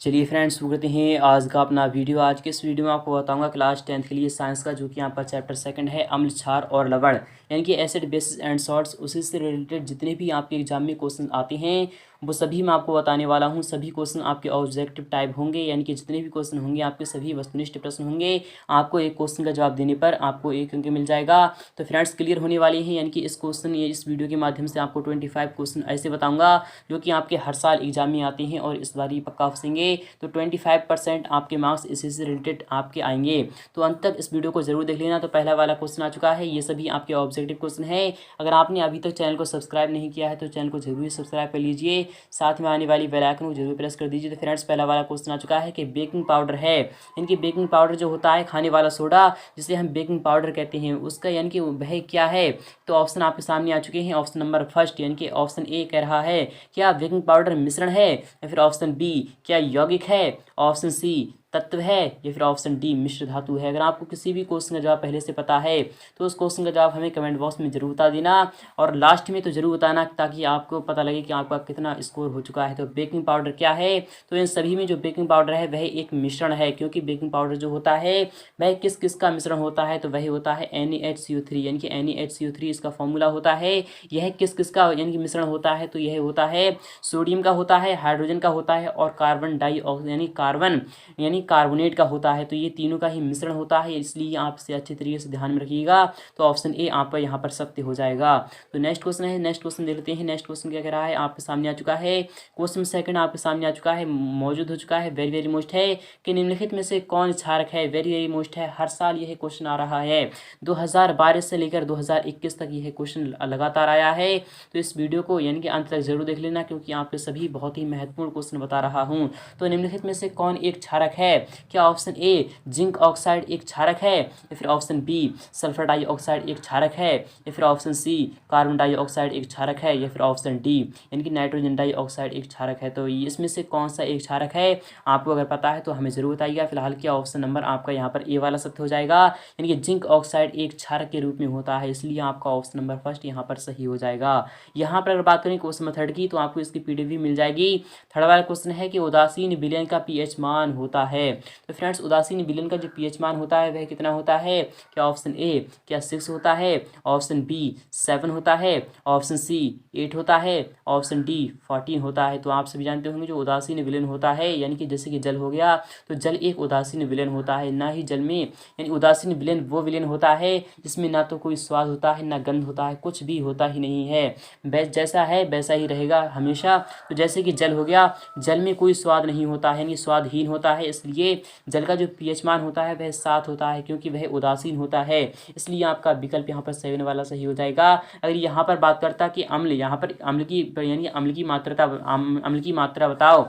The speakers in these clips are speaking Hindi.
चलिए फ्रेंड्स, शुरू करते हैं आज का अपना वीडियो। आज के इस वीडियो में आपको बताऊंगा क्लास 10th के लिए साइंस का, जो कि यहाँ पर चैप्टर 2 है, अम्ल, क्षार और लवण, यानी कि एसिड, बेसिस एंड सॉल्ट्स। उसी से रिलेटेड जितने भी आपके एग्जाम में क्वेश्चन आते हैं वो सभी मैं आपको बताने वाला हूँ। सभी क्वेश्चन आपके ऑब्जेक्टिव टाइप होंगे, यानी कि जितने भी क्वेश्चन होंगे आपके सभी वस्तुनिष्ठ प्रश्न होंगे। आपको एक क्वेश्चन का जवाब देने पर आपको 1 अंक मिल जाएगा। तो फ्रेंड्स क्लियर होने वाले हैं, यानी कि इस वीडियो के माध्यम से आपको 25 क्वेश्चन ऐसे बताऊँगा जो कि आपके हर साल एग्जाम में आते हैं और इस बार ही पक्का फंसेंगे। तो 25% आपके मार्क्स इसी से रिलेटेड आपके आएंगे। तो अंत तक इस वीडियो को जरूर देख लेना। तो पहला वाला क्वेश्चन आ चुका है, ये सभी आपके ऑब्जेक्टिव क्वेश्चन है। अगर आपने अभी तक चैनल को सब्सक्राइब नहीं किया है तो चैनल को जरूर सब्सक्राइब कर लीजिए, साथ में आने वाली बेल आइकन को जरूर प्रेस कर दीजिए। तो फ्रेंड्स पहला वाला क्वेश्चन आ चुका है कि बेकिंग पाउडर है, इनकी बेकिंग पाउडर जो होता है खाने वाला सोडा, जिसे हम बेकिंग पाउडर कहते हैं, उसका यानी कि वह क्या है। तो ऑप्शन आपके सामने आ चुके हैं। ऑप्शन नंबर फर्स्ट यानी कि ऑप्शन ए कह रहा है क्या बेकिंग पाउडर मिश्रण है, या फिर ऑप्शन बी क्या यौगिक है, ऑप्शन सी तत्व है, या फिर ऑप्शन डी मिश्र धातु है। अगर आपको किसी भी क्वेश्चन का जवाब पहले से पता है तो उस क्वेश्चन का जवाब हमें कमेंट बॉक्स में जरूर बता देना, और लास्ट में तो जरूर बताना ताकि आपको पता लगे कि आपका कितना स्कोर हो चुका है। तो बेकिंग पाउडर क्या है, तो इन सभी में जो बेकिंग पाउडर है वह एक मिश्रण है, क्योंकि बेकिंग पाउडर जो होता है वह किस किस का मिश्रण होता है, तो वही होता है NaHCO3, यानी कि NaHCO3 इसका फॉर्मूला होता है। यह किस किस का यानी कि मिश्रण होता है, तो यह होता है सोडियम का होता है, हाइड्रोजन का होता है और कार्बन यानी कार्बोनेट का होता है। तो ये तीनों का ही मिश्रण होता है, इसलिए आप इसे अच्छे तरीके से ध्यान में रखिएगा। तो ऑप्शन ए आप यहाँ पर सत्य हो जाएगा। तो नेक्स्ट क्वेश्चन है, नेक्स्ट क्वेश्चन देख लेते हैं। नेक्स्ट क्वेश्चन क्या कह रहा है, आपके सामने आ चुका है। क्वेश्चन सेकंड आपके सामने आ चुका है, मौजूद हो चुका है। वेरी वेरी मोस्ट है कि निम्नलिखित में से कौन क्षारक है। वेरी वेरी मोस्ट है, हर साल यह क्वेश्चन आ रहा है। 2012 से लेकर 2021 तक यह क्वेश्चन लगातार आया है। तो इस वीडियो को यानी कि अंत तक जरूर देख लेना, क्योंकि आपके सभी बहुत ही महत्वपूर्ण क्वेश्चन बता रहा हूँ। तो निम्नलिखित में से कौन एक क्षारक है। क्या ऑप्शन ए जिंक ऑक्साइड एक क्षारक है, या फिर ऑप्शन बी सल्फर डाइऑक्साइड एक क्षारक है, या फिर ऑप्शन सी कार्बन डाइऑक्साइड एक क्षारक है, या फिर ऑप्शन डी यानी कि नाइट्रोजन डाइऑक्साइड एक क्षारक है। तो इसमें से कौन सा एक क्षारक है, आपको अगर पता है तो हमें जरूर बताइएगा। फिलहाल क्या ऑप्शन नंबर आपका यहाँ पर ए वाला सत्य हो जाएगा, यानी कि जिंक ऑक्साइड एक क्षारक के रूप में होता है, इसलिए आपका ऑप्शन नंबर फर्स्ट यहाँ पर सही हो जाएगा। यहाँ पर अगर बात करें क्वेश्चन नंबर थर्ड की, तो आपको इसकी पीडीएफ भी मिल जाएगी। थर्ड वाला क्वेश्चन है कि उदासीन विलयन का पीएच मान होता है। तो फ्रेंड्स उदासीन विलयन का जो पीएच मान होता है वह कितना होता है। क्या ऑप्शन ए क्या 6 होता है, ऑप्शन बी 7 होता है, ऑप्शन सी 8 होता है, ऑप्शन डी 14 होता है। तो आप सभी जानते होंगे जो उदासीन विलयन होता है, यानी कि जैसे कि जल हो गया, तो जल एक उदासीन विलयन होता है। ना ही जल में यानी उदासीन विलयन वो विलयन होता है जिसमें ना तो कोई स्वाद होता है ना गंध होता है, कुछ भी होता ही नहीं है, जैसा है वैसा ही रहेगा हमेशा। तो जैसे कि जल हो गया, जल में कोई स्वाद नहीं होता है, यानी स्वादहीन होता है, इसलिए जल का जो पीएच मान होता है वह 7 होता है, क्योंकि वह उदासीन होता है। इसलिए आपका विकल्प यहाँ पर 7 वाला सही हो जाएगा। अगर यहाँ पर बात करता कि अम्ल, यहाँ पर अम्ल की यानी अम्ल की मात्रा बताओ,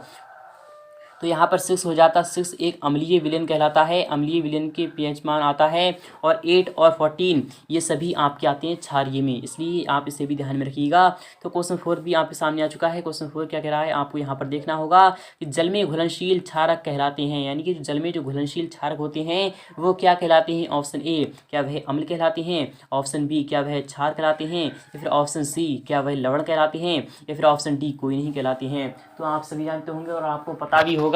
तो यहाँ पर 6 हो जाता। 6 एक अम्लीय विलयन कहलाता है, अम्लीय विलयन के पीएच मान आता है। और 8 और 14 ये सभी आपके आते हैं क्षारीय में, इसलिए आप इसे भी ध्यान में रखिएगा। तो क्वेश्चन 4 भी आपके सामने आ चुका है। क्वेश्चन 4 क्या कह रहा है, आपको यहाँ पर देखना होगा कि जल में घुलनशील क्षारक कहलाते हैं, यानी कि जल में जो घुलनशील क्षारक होते हैं वो क्या कहलाते हैं। ऑप्शन ए क्या वह अम्ल कहलाते हैं, ऑप्शन बी क्या वह क्षार कहलाते हैं, या फिर ऑप्शन सी क्या वह लवण कहलाते हैं, या फिर ऑप्शन डी कोई नहीं कहलाते हैं। तो आप सभी जानते होंगे और आपको पता भी होगा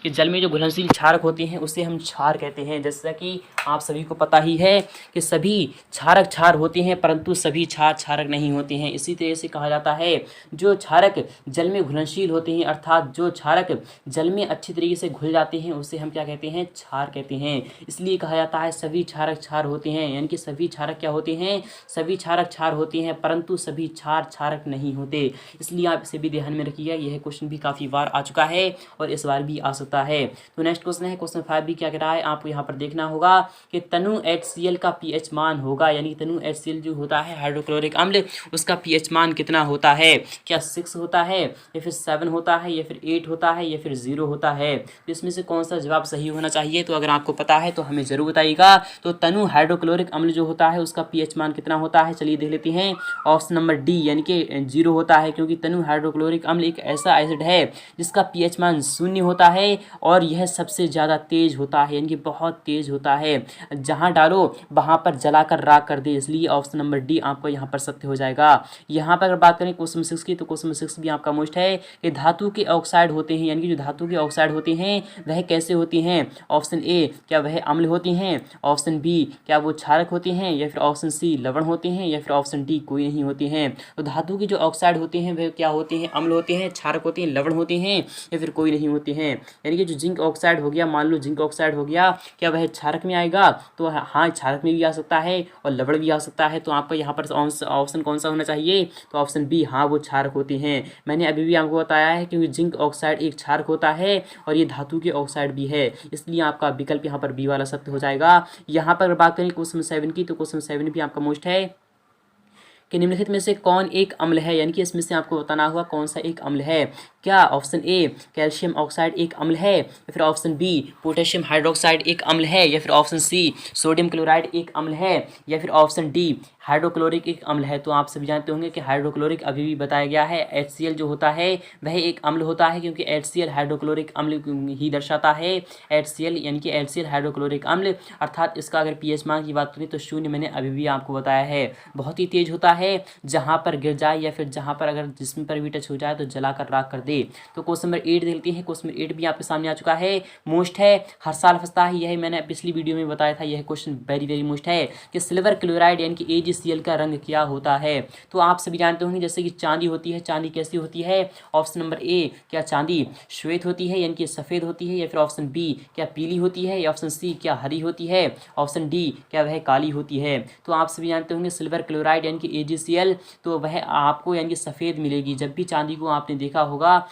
कि जल में जो घुलनशील क्षारक होते हैं उसे हम क्षार कहते हैं। जैसा कि आप सभी को पता ही है कि सभी क्षारक क्षार होते हैं, परंतु सभी क्षार क्षारक नहीं होते हैं। इसी तरह से कहा जाता है जो क्षारक जल में घुलनशील होते हैं, अर्थात जो क्षारक जल में अच्छी तरीके से घुल जाते हैं, उसे हम क्या कहते हैं, क्षार कहते हैं। इसलिए कहा जाता है सभी क्षारक क्षार होते हैं, यानी कि सभी क्षारक क्या होते हैं, सभी क्षारक क्षार होते हैं, परंतु सभी क्षार क्षारक नहीं होते। इसलिए आप इसे भी ध्यान में रखिएगा। यह क्वेश्चन भी काफ़ी बार आ चुका है और इस बार भी आ सकता है। तो नेक्स्ट क्वेश्चन है, क्वेश्चन 5 भी क्या कह रहा है, आपको यहाँ पर देखना होगा कि तनु HCl का पीएच मान होगा, यानी तनु HCl जो होता है हाइड्रोक्लोरिक अम्ल, उसका पीएच मान कितना होता है। क्या 6 होता है, या फिर 7 होता है, या फिर 8 होता है, या फिर 0 होता है। तो इसमें से कौन सा जवाब सही होना चाहिए, तो अगर आपको पता है तो हमें जरूर बताइएगा। तो तनु हाइड्रोक्लोरिक अम्ल जो होता है उसका पीएच मान कितना होता है, चलिए देख लेते हैं। ऑप्शन नंबर डी यानी कि 0 होता है, क्योंकि तनु हाइड्रोक्लोरिक अम्ल एक ऐसा एसिड है जिसका पीएच मान 0 होता है और यह सबसे ज़्यादा तेज होता है, यानी कि बहुत तेज होता है। जहाँ डालो वहाँ पर जलाकर राख कर दे, इसलिए ऑप्शन नंबर डी आपको यहाँ पर सत्य हो जाएगा। यहाँ पर अगर बात करें क्वेश्चन 6 की, तो क्वेश्चन 6 भी आपका मोस्ट है कि धातु के ऑक्साइड होते हैं, यानी कि जो धातु के ऑक्साइड होते हैं वह कैसे होती हैं। ऑप्शन ए क्या वह अम्ल होती हैं, ऑप्शन बी क्या वो क्षारक होती हैं, या फिर ऑप्शन सी लवण होते हैं, या फिर ऑप्शन डी कोई नहीं होती हैं। तो धातु की जो ऑक्साइड होते हैं वह क्या होते हैं, अम्ल होते हैं, क्षारक होते हैं, लवण होते हैं, या फिर कोई नहीं होते हैं। यानी कि जो जिंक ऑक्साइड हो गया, मान लो जिंक ऑक्साइड हो गया, क्या वह क्षारक में आएगा, तो हाँ क्षारक में भी आ सकता है और लवण भी आ सकता है। तो आपका यहाँ पर ऑप्शन कौन सा होना चाहिए, तो ऑप्शन बी हाँ वो क्षारक होती हैं। मैंने अभी भी आपको बताया है क्योंकि जिंक ऑक्साइड एक क्षारक होता है और ये धातु के ऑक्साइड भी है, इसलिए आपका विकल्प यहाँ पर बी वाला सत्य हो जाएगा। यहाँ पर बात करें क्वेश्चन 7 की, तो क्वेश्चन 7 भी आपका मोस्ट है कि निम्नलिखित में से कौन एक अम्ल है, यानी कि इसमें से आपको बताना होगा कौन सा एक अम्ल है। क्या ऑप्शन ए कैल्शियम ऑक्साइड एक अम्ल है, या फिर ऑप्शन बी पोटेशियम हाइड्रोक्साइड एक अम्ल है, या फिर ऑप्शन सी सोडियम क्लोराइड एक अम्ल है, या फिर ऑप्शन डी हाइड्रोक्लोरिक एक अम्ल है। तो आप सभी जानते होंगे कि हाइड्रोक्लोरिक अभी भी बताया गया है, HCl जो होता है वह एक अम्ल होता है, क्योंकि HCl हाइड्रोक्लोरिक अम्ल ही दर्शाता है। HCl यानी कि HCl हाइड्रोक्लोरिक अम्ल, अर्थात इसका अगर pH मान की बात करें तो 0 मैंने अभी भी आपको बताया है। बहुत ही तेज होता है, जहाँ पर गिर जाए या फिर जहाँ पर अगर जिस्म पर भी टच हो जाए तो जलाकर राख कर दे। तो क्वेश्चन नंबर 8 देखते हैं। क्वेश्चन नंबर 8 भी आपके सामने आ चुका है, मोस्ट है, हर साल फंसता है, यह मैंने पिछली वीडियो में बताया था। यह क्वेश्चन वेरी वेरी मोस्ट है कि सिल्वर क्लोराइड यानी कि AgCl का रंग क्या होता है। तो आप सभी जानते होंगे जैसे कि चांदी होती है, चांदी कैसी होती है। ऑप्शन नंबर ए क्या चांदी श्वेत होती है यानी कि सफ़ेद होती है, या फिर ऑप्शन बी क्या पीली होती है, या ऑप्शन सी क्या हरी होती है, ऑप्शन डी क्या वह काली होती है। तो आप सभी जानते होंगे सिल्वर क्लोराइड यानी कि AgCl, तो वह आपको यानी कि सफ़ेद मिलेगी। जब भी चांदी को आपने देखा होगा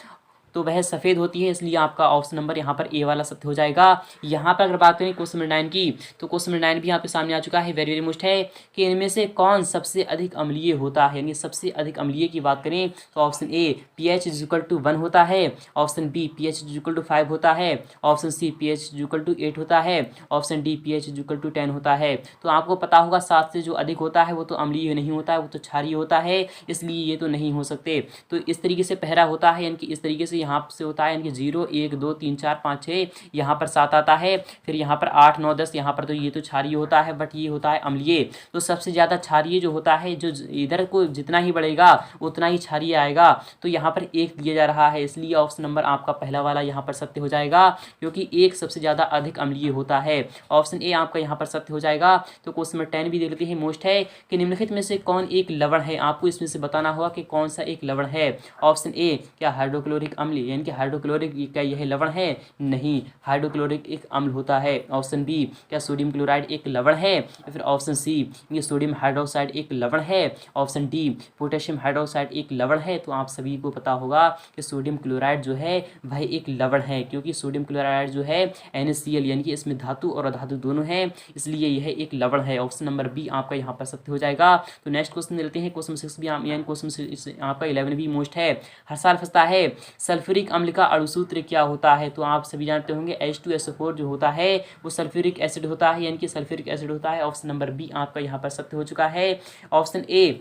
तो वह सफ़ेद होती है, इसलिए आपका ऑप्शन नंबर यहाँ पर ए वाला सत्य हो जाएगा। यहाँ पर अगर बात करें क्वेश्चन नंबर 9 की, तो क्वेश्चन नंबर 9 भी यहाँ पे सामने आ चुका है, वेरी वेरी मोस्ट है कि इनमें से कौन सबसे अधिक अम्लीय होता है। यानी सबसे अधिक अम्लीय की बात करें तो ऑप्शन ए pH = 1 होता है, ऑप्शन बी pH = 5 होता है, ऑप्शन सी pH = 8 होता है, ऑप्शन डी pH = 10 होता है। तो आपको पता होगा 7 से जो अधिक होता है वो तो अम्लीय नहीं होता है, वो तो क्षारीय होता है, इसलिए ये तो नहीं हो सकते। तो इस तरीके से पहरा होता है, यानी कि इस तरीके से यहाँ से होता है, यानी कि 0 1 2 3 4 5 6, यहाँ पर 7 आता है, फिर यहाँ पर 8 9 10, यहाँ पर तो ये तो क्षारीय होता है, बट ये होता है अम्लीय। तो सबसे ज़्यादा क्षारीय जो होता है, जो इधर को जितना ही बढ़ेगा उतना ही क्षारीय आएगा। तो यहाँ पर 1 दिया जा रहा है, इसलिए ऑप्शन नंबर आपका पहला वाला यहाँ पर सत्य हो जाएगा, क्योंकि 1 सबसे ज़्यादा अधिक अम्लीय होता है। ऑप्शन ए आपका यहाँ पर सत्य हो जाएगा। तो क्वेश्चन नंबर 10 भी देख लेते हैं, मोस्ट है कि निम्नलिखित में से कौन एक लवण है। आपको इसमें से बताना होगा कि कौन सा एक लवण है। ऑप्शन ए क्या हाइड्रोक्लोरिक अम्ल, यानी कि हाइड्रोक्लोरिक क्या यह लवण है, नहीं, हाइड्रोक्लोरिक एक अम्ल होता है। ऑप्शन बी क्या सोडियम क्लोराइड एक लवण है, या फिर ऑप्शन सी ये सोडियम हाइड्रोक्साइड एक लवण है, ऑप्शन डी पोटेशियम हाइड्रोक्साइड एक लवण है। तो आप सभी को पता होगा कि सोडियम क्लोराइड जो है वह एक लवण है, क्योंकि सोडियम क्लोराइड जो है NaCl यानी कि इसमें धातु और अधातु दोनों हैं, इसलिए यह एक लवण है। ऑप्शन नंबर बी आपका यहाँ पर सत्य हो जाएगा। तो नेक्स्ट क्वेश्चन लेते हैं, क्वेश्चन 6 भी यानी क्वेश्चन आपका 11 भी मोस्ट है, हर साल फंसता है। सल्फ्यूरिक अम्ल का अणुसूत्र क्या होता है। तो आप सभी जानते होंगे H2SO4 जो होता है वो सल्फ्यूरिक एसिड होता है, यानी कि सल्फ्यूरिक एसिड होता है। ऑप्शन नंबर बी आपका यहाँ पर सत्य हो चुका है। ऑप्शन ए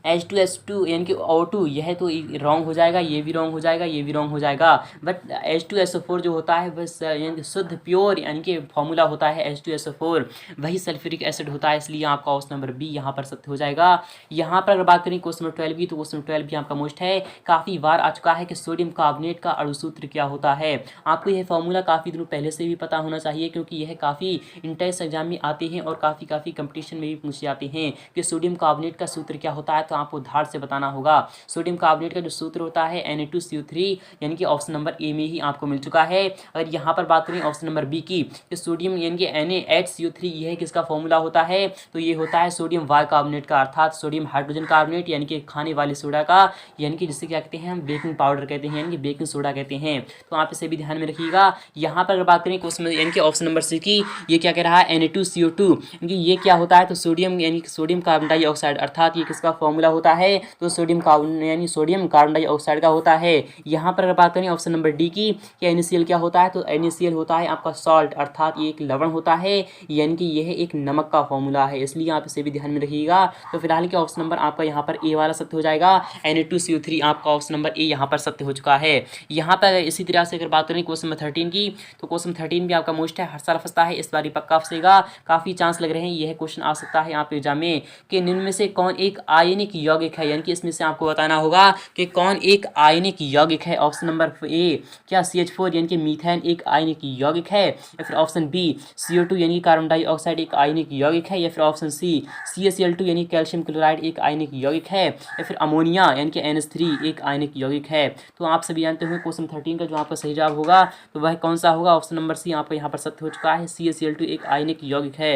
H2S2 यानी कि O2, यह तो रॉन्ग हो जाएगा, ये भी रॉन्ग हो जाएगा, ये भी रॉन्ग हो जाएगा। बट H2SO4 जो होता है बस यानी कि शुद्ध प्योर यानी कि फॉर्मूला होता है H2SO4, वही सल्फ्यूरिक एसिड होता है, इसलिए आपका ऑप्शन नंबर बी यहाँ पर सत्य हो जाएगा। यहाँ पर अगर बात करें क्वेश्चन नंबर 12 की, तो क्वेश्चन नंबर 12 भी आपका मोस्ट है, काफ़ी बार आ चुका है कि सोडियम कार्बोनेट का अणुसूत्र क्या होता है। आपको यह फॉर्मूला काफ़ी दिनों पहले से भी पता होना चाहिए, क्योंकि यह काफ़ी इंटेंस एग्जाम में आते हैं और काफ़ी कंपटीशन में भी पूछे जाते हैं कि सोडियम कार्बोनेट का सूत्र क्या होता है। तो आपको धार से बताना होगा। सोडियम कार्बोनेट का जो सूत्र होता है Na2CO3, यानी कि ऑप्शन नंबर ए में ही आपको मिल चुका है। अगर यहाँ पर बात करें ऑप्शन नंबर बी की, तो सोडियम यानी कि NaHCO3 यह किसका फॉर्मूला होता है, तो ये होता है सोडियम बाइकार्बोनेट का, अर्थात सोडियम हाइड्रोजन कार्बोनेट यानी कि खाने वाले सोडा का, यानी कि जिसे क्या कहते हैं हम बेकिंग पाउडर कहते हैं, यानी कि बेकिंग सोडा कहते हैं। तो आप इसे भी ध्यान में रखिएगा। यहाँ पर अगर बात करें क्वेश्चन यानी कि ऑप्शन नंबर सी की, ये क्या कह रहा है Na2CO2, यानी कि ये क्या होता है, तो सोडियम यानी कि सोडियम कार्बन डाइऑक्साइड, अर्थात ये किसका फॉर्मूला फॉर्मूला होता है तो सोडियम कार्बन यानी सोडियम कार्बन डाइऑक्साइड का होता है। यहाँ पर अगर बात करें ऑप्शन नंबर डी की कि NaCl क्या होता है, तो NaCl होता है आपका सॉल्ट, अर्थात ये एक लवण होता है, यानी कि यह एक नमक का फॉर्मूला है, इसलिए आप इसे भी ध्यान में रखिएगा। तो फिलहाल के ऑप्शन नंबर आपका यहाँ पर ए वाला सत्य हो जाएगा। Na2CO3 आपका ऑप्शन नंबर ए यहाँ पर सत्य हो चुका है। यहाँ पर इसी तरह से अगर बात करें क्वेश्चन नंबर 13 की, तो क्वेश्चन 13 भी आपका मोस्ट है, हर साल फंसता है, इस बार पक्का फंसेगा, काफी चांस लग रहे हैं यह क्वेश्चन आ सकता है आप एग्जाम में कि निम्न में से कौन एक आयनिक यौगिक है, यानी कि इसमें से आपको बताना होगा कि कौन एक आयनिक यौगिक है। ऑप्शन नंबर ए क्या CH4 यानी कि मीथेन एक आयनिक यौगिक है, या फिर ऑप्शन बी CO2 यानी कार्बन डाइऑक्साइड एक आयनिक यौगिक है, या फिर ऑप्शन सी CaCl2 यानी कैल्शियम क्लोराइड एक आयनिक यौगिक है, या फिर अमोनिया यानी कि NH3 एक आयनिक यौगिक है। तो आप सभी जानते हो क्वेश्चन 13 का जो आपका सही जवाब होगा तो वह कौन सा होगा। ऑप्शन नंबर सी आपका यहाँ पर सत्य हो चुका है, CaCl2 एक आयनिक यौगिक है।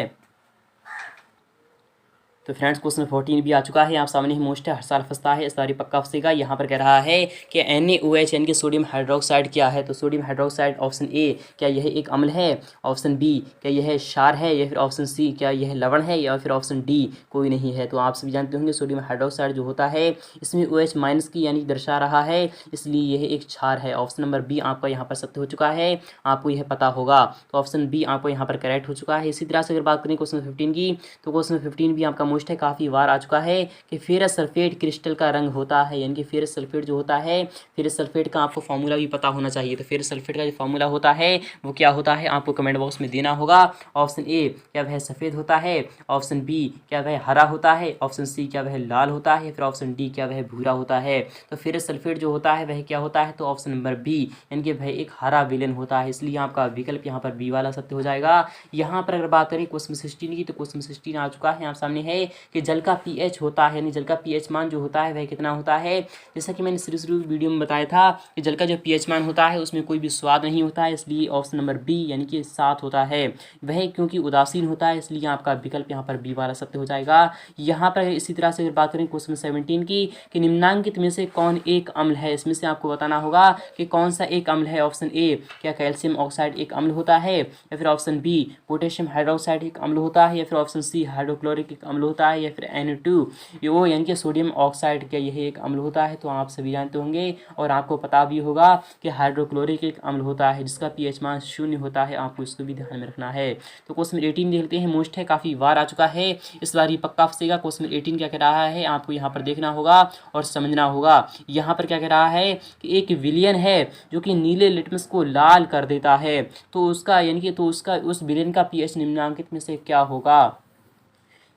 तो फ्रेंड्स क्वेश्चन 14 भी आ चुका है, आप सामने ही मोस्ट है, हर साल फंसता है, इस बार पक्का फंसेगा। यहाँ पर कह रहा है कि NaOH यानी कि सोडियम हाइड्रोक्साइड क्या है, तो सोडियम हाइड्रोक्साइड ऑप्शन ए क्या यह एक अम्ल है, ऑप्शन बी क्या यह क्षार है, या फिर ऑप्शन सी क्या यह लवण है, या फिर ऑप्शन डी कोई नहीं है। तो आप सभी जानते होंगे सोडियम हाइड्रोक्साइड जो होता है इसमें OH माइनस की यानी दर्शा रहा है, इसलिए यह एक क्षार है। ऑप्शन नंबर बी आपका यहाँ पर सत्य हो चुका है, आपको यह पता होगा, तो ऑप्शन बी आपको यहाँ पर करेक्ट हो चुका है। इसी तरह से अगर बात करें क्वेश्चन 15 की, तो क्वेश्चन 15 भी आपका मोस्ट है, काफ़ी बार आ चुका है कि फेरस सल्फेट क्रिस्टल का रंग होता है, यानी कि फेरस सल्फेट जो होता है, फेरस सल्फेट का आपको फॉर्मूला भी पता होना चाहिए। तो फेरस सल्फेट का जो फॉर्मूला होता है वो क्या होता है, आपको कमेंट बॉक्स में देना होगा। ऑप्शन ए क्या वह सफ़ेद होता है, ऑप्शन बी क्या वह हरा होता है, ऑप्शन सी क्या वह लाल होता है, फिर ऑप्शन डी क्या वह भूरा होता है। तो फेरस सल्फेट जो होता है वह क्या होता है, तो ऑप्शन नंबर बी यानी कि वह एक हरा विलेन होता है, इसलिए आपका विकल्प यहाँ पर बी वाला सत्य हो जाएगा। यहाँ पर अगर बात करें क्वेश्चन 16 की, तो क्वेश्चन 16 आ चुका है, आप सामने है कि जल का pH होता है, यानी जल का pH मान जो होता है वह कितना होता है। जैसा कि मैंने शुरू वीडियो में बताया था कि जल का जो pH मान होता है उसमें कोई भी स्वाद नहीं होता है, इसलिए ऑप्शन नंबर बी यानी कि 7 होता है। वह क्योंकि उदासीन होता है, इसलिए आपका विकल्प यहाँ पर बी वाला सत्य हो जाएगा। यहाँ पर इसी तरह से अगर बात करें क्वेश्चन 17 की कि निम्नांकित में से कौन एक अम्ल है, इसमें से आपको बताना होगा कि कौन सा एक अम्ल है। ऑप्शन ए क्या कैल्शियम ऑक्साइड एक अम्ल होता है, या फिर ऑप्शन बी पोटेशियम हाइड्रोक्साइड एक अम्ल होता है, या फिर ऑप्शन सी हाइड्रोक्लोरिक एक अम्ल होता है, या फिर Na2 यानी कि सोडियम ऑक्साइड क्या यह एक अम्ल होता है। तो आप सभी जानते होंगे और आपको पता भी होगा कि हाइड्रोक्लोरिक एक अम्ल होता है जिसका pH मान 0 होता है, आपको इसको भी ध्यान में रखना है। तो क्वेश्चन 18 देखते हैं, मोस्ट है, काफ़ी बार आ चुका है, इस बार ही पक्का फंसेगा। क्वेश्चन 18 क्या कह रहा है, आपको यहाँ पर देखना होगा और समझना होगा। यहाँ पर क्या कह रहा है कि एक विलियन है जो कि नीले लिटमस को लाल कर देता है, तो उसका यानी कि तो उसका उस विलियन का pH निम्नांकित में से क्या होगा।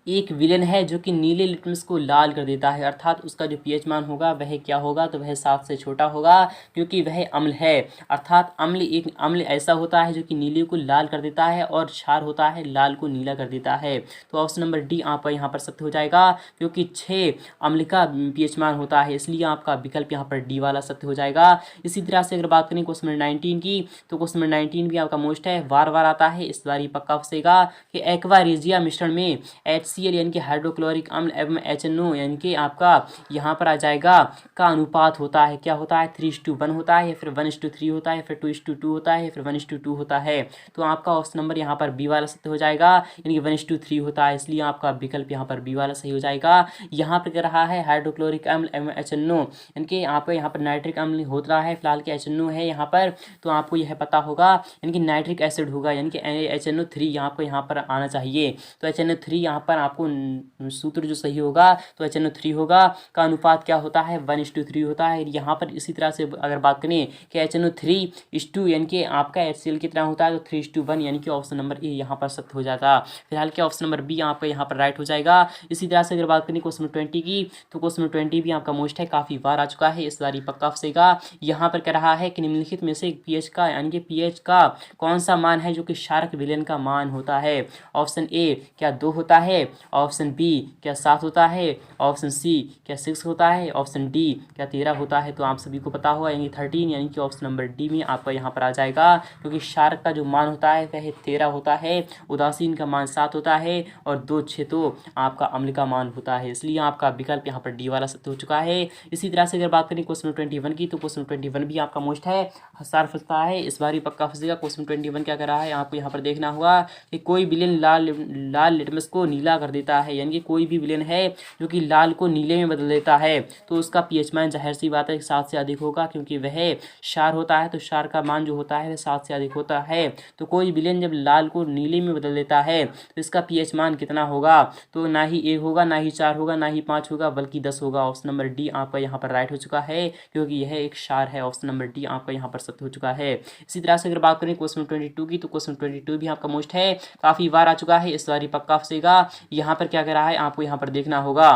एक विलेन है जो कि नीले लिटमस को लाल कर देता है, अर्थात उसका जो pH मान होगा वह क्या होगा, तो वह 7 से छोटा होगा, क्योंकि वह अम्ल है। अर्थात एक अम्ल ऐसा होता है जो कि नीले को लाल कर देता है और क्षार होता है लाल को नीला कर देता है। तो ऑप्शन नंबर डी आपका यहाँ पर सत्य हो जाएगा, क्योंकि 6 अम्ल का pH मान होता है, इसलिए आपका विकल्प यहाँ पर डी वाला सत्य हो जाएगा। इसी तरह से अगर बात करें क्वेश्चन नंबर 19 की, तो क्वेश्चन नंबर 19 भी आपका मोस्ट है, बार बार आता है, इस बार ही पक्का फंसेगा कि एक्वा रेजिया मिश्रण में HCl यानी कि हाइड्रोक्लोरिक अम्ल एवं HNO यानी कि आपका यहाँ पर आ जाएगा का अनुपात होता है, क्या होता है, 3:1 होता है, या फिर 1:3 होता है, या फिर 2:2 होता है, या फिर 1:2 होता है। तो आपका ऑप्शन नंबर यहाँ पर बी वाला सत्य हो जाएगा, यानी कि 1:3 होता है, इसलिए आपका विकल्प यहाँ पर बी वाला सही हो जाएगा। यहाँ पर कह रहा है हाइड्रोक्लोरिक अम्ल एवं HNO यानी कि आपको यहाँ पर नाइट्रिक अम्ल होता रहा है, फिलहाल के HNO है यहाँ पर, तो आपको यह पता होगा यानी कि नाइट्रिक एसिड होगा, यानी कि HNO3 आपको यहाँ पर आना चाहिए। तो HNO3 यहाँ पर आपको सूत्र जो सही होगा तो HNO3 होगा, का अनुपात क्या होता है, 1:3 होता है। यहाँ पर इसी तरह से अगर बात करें कि HNO3:2 यानी कि आपका HCl कितना होता है, तो 3:1, यानी कि ऑप्शन नंबर ए यहाँ पर सत्य हो जाता। फिलहाल के ऑप्शन नंबर बी आपका यहाँ पर राइट हो जाएगा। इसी तरह से अगर बात करें क्वेश्चन 20 की, तो क्वेश्चन 20 भी आपका मोस्ट है, काफ़ी बार आ चुका है, इस बार ही पक्का फंसेगा। यहाँ पर कह रहा है कि निम्नलिखित में से pH का यानी कि pH का कौन सा मान है जो कि क्षारक विलयन का मान होता है। ऑप्शन ए क्या 2 होता है, ऑप्शन बी क्या 7 होता है, ऑप्शन सी क्या 6 होता है, ऑप्शन डी क्या 13 होता है। तो आप सभी को पता होगा यानी 13, यानी कि ऑप्शन नंबर डी में आपका यहाँ पर आ जाएगा, क्योंकि क्षारक का जो मान होता है वह 13 होता है, उदासीन का मान 7 होता है, और 2-6 तो आपका अम्ल का मान होता है, इसलिए आपका विकल्प यहाँ पर डी वाला सत्य हो चुका है। इसी तरह से अगर बात करें क्वेश्चन 21 की, तो क्वेश्चन 21 भी आपका मोस्ट है, हसार फंसता है, इस बार ही पक्का फंसेगा। क्वेश्चन 21 क्या कर रहा है, आपको यहाँ पर देखना होगा कि कोई विलेन लाल लिटमस को नीला कर देता है, यानी कि कोई भी विलेन है जो कि लाल को नीले में बदल देता है तो उसका पीएच मान जाहिर सी बात है 7 से अधिक होगा, क्योंकि वह शार होता है तो शार का मान जो होता है वह 7 से अधिक होता है। तो कोई विलेन जब लाल को नीले में बदल देता है तो इसका पीएच मान कितना होगा, तो ना ही 1 होगा, ना ही 4 होगा, ना ही 5 होगा, बल्कि 10 होगा। ऑप्शन नंबर डी आपका यहाँ पर राइट हो चुका है, क्योंकि यह एक शार है। ऑप्शन नंबर डी आपका यहाँ पर सत्य हो चुका है। इसी तरह से अगर बात करें क्वेश्चन 22 की, तो क्वेश्चन 22 भी आपका मोस्ट है, काफ़ी बार आ चुका है, इस बार पक्का फंसेगा। यहाँ पर क्या कह रहा है आपको यहाँ पर देखना होगा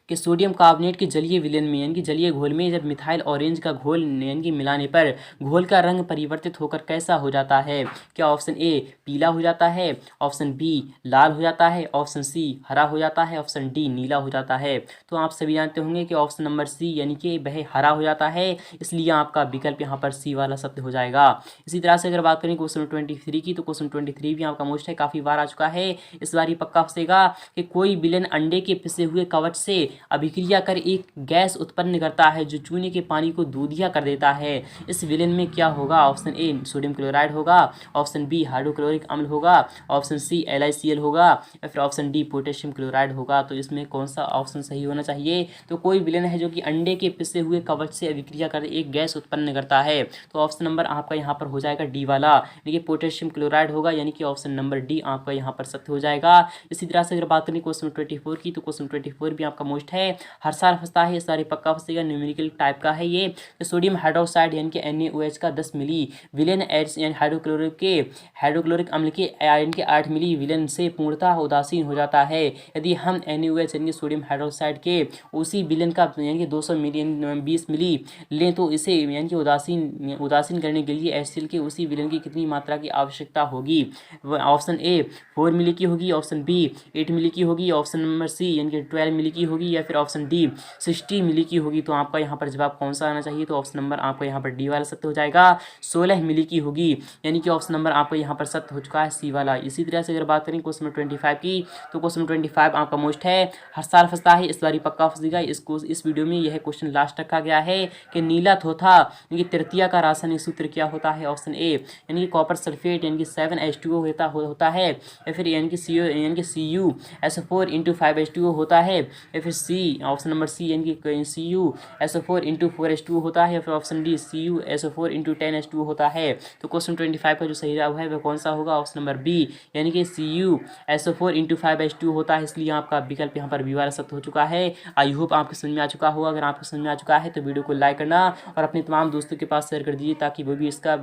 कि सोडियम कार्बोनेट के जलीय विलयन में यानी कि जलीय घोल में जब मिथाइल ऑरेंज का घोल यानी कि मिलाने पर घोल का रंग परिवर्तित होकर कैसा हो जाता है। क्या ऑप्शन ए पीला हो जाता है, ऑप्शन बी लाल हो जाता है, ऑप्शन सी हरा हो जाता है, ऑप्शन डी नीला हो जाता है। तो आप सभी जानते होंगे कि ऑप्शन नंबर सी यानी कि वह हरा हो जाता है, इसलिए आपका विकल्प यहाँ पर सी वाला सत्य हो जाएगा। इसी तरह से अगर बात करें क्वेश्चन 23 की, तो क्वेश्चन 23 भी आपका मोस्ट है, काफ़ी बार आ चुका है, इस बार ही पक्का फंसेगा कि कोई विलेन अंडे के पिसे हुए कवच से अभिक्रिया कर एक गैस उत्पन्न करता है जो चूने के पानी को दूधिया कर देता है। इस विलेन में क्या होगा। ऑप्शन ए सोडियम क्लोराइड होगा, ऑप्शन बी हाइड्रोक्लोरिक अम्ल होगा, ऑप्शन सी LiCl होगा, या फिर ऑप्शन डी पोटेशियम क्लोराइड होगा। तो इसमें कौन सा ऑप्शन सही होना चाहिए। तो कोई विलेन है जो कि अंडे के पिसे हुए कवच से अभिक्रिया कर एक गैस उत्पन्न करता है, तो ऑप्शन नंबर आपका यहाँ पर हो जाएगा डी वाला, यानी कि पोटेशियम क्लोराइड होगा, यानी कि ऑप्शन नंबर डी आपका यहाँ पर सत्य हो जाएगा। इसी तरह से अगर बात करें क्वेश्चन 24 की, तो क्वेश्चन 24 भी आपका मोस्ट है, हर साल फंसता है, इस सारी पक्का फंसेगा, न्यूमेरिकल टाइप का है ये। तो सोडियम हाइड्रोक्साइड यानी कि NaOH का 10 मिली विलेन एड्स यानी हाइड्रोक्लोरिक अम्ल के आयन के 8 मिली विलेन से पूर्णतः उदासीन हो जाता है। यदि हम NaOH यानी कि सोडियम हाइड्रोक्साइड के उसी विलेन का यानी कि 200 मिली 20 मिली लें तो इसे यानी कि उदासीन करने के लिए HCl के उसी विलेन की कितनी मात्रा की आवश्यकता होगी। ऑप्शन ए 4 मिली की होगी, ऑप्शन बी 8 मिली की होगी, ऑप्शन नंबर सी यानी कि 12 मिली की होगी, या फिर ऑप्शन डी 60 मिली की होगी। तो आपका यहाँ पर जवाब कौन सा आना चाहिए। तो ऑप्शन नंबर आपका यहाँ पर डी वाला सत्य हो जाएगा, 16 मिली की होगी, यानी कि ऑप्शन नंबर आपका यहाँ पर सत्य हो चुका है, सी वाला। इसी तरह से अगर बात करें क्वेश्चन नंबर 25 की, तो क्वेश्चन 25 आपका मोस्ट है, हर साल फंसता है, इस बार पक्का फंसेगा। इस वीडियो में यह क्वेश्चन लास्ट रखा गया है कि नीला थोथा यानी कि तृतीया का रासायनिक सूत्र क्या होता है। ऑप्शन ए यानी कि कॉपर सल्फेट यानी कि 7H2O होता है, या फिर यानी कि CuSO4 × 5H2O होता है, या फिर सी ऑप्शन नंबर सी यानी कि CuSO4 × 4H2O होता है, या फिर ऑप्शन डी CuSO4 × 10H2O होता है। तो क्वेश्चन 25 का जो सही जवाब है वह कौन सा होगा। ऑप्शन नंबर बी यानी कि CuSO4 × 5H2O होता है, इसलिए आपका विकल्प यहाँ पर बी वाला सत्य हो चुका है। आई होप आपको समझ में आ चुका होगा। अगर आपको समझ में आ चुका है तो वीडियो को लाइक करना और अपने तमाम दोस्तों के पास शेयर कर दीजिए ताकि वो भी इसका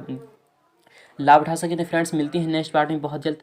लाभ उठा सके। तो फ्रेंड्स मिलती हैं नेक्स्ट पार्ट में बहुत जल्द।